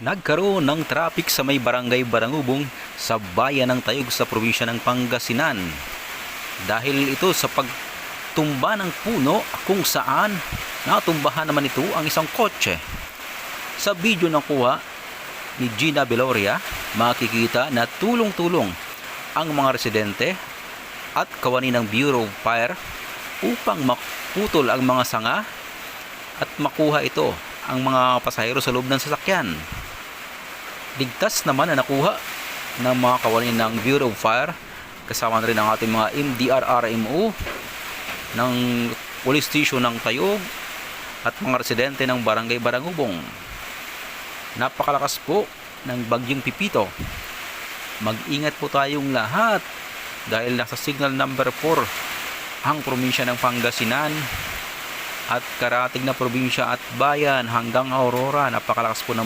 Nagkaroon ng traffic sa may barangay Barangubong sa bayan ng Tayug sa probinsya ng Pangasinan. Dahil ito sa pagtumba ng puno kung saan natumbahan naman ito ang isang kotse. Sa video na kuha ni Gina Beloria, makikita na tulong-tulong ang mga residente at kawani ng Bureau of Fire upang maputol ang mga sanga at makuha ito ang mga pasahero sa loob ng sasakyan. Ligtas naman na nakuha ng mga kawani ng Bureau of Fire, kasama na rin ang ating mga MDRRMO ng Police Station ng Tayug at mga residente ng Barangay Barangubong. Napakalakas po ng bagyong Pipito. Mag-ingat po tayong lahat dahil nasa signal number 4 ang probinsya ng Pangasinan at karating na probinsya at bayan hanggang Aurora. Napakalakas po ng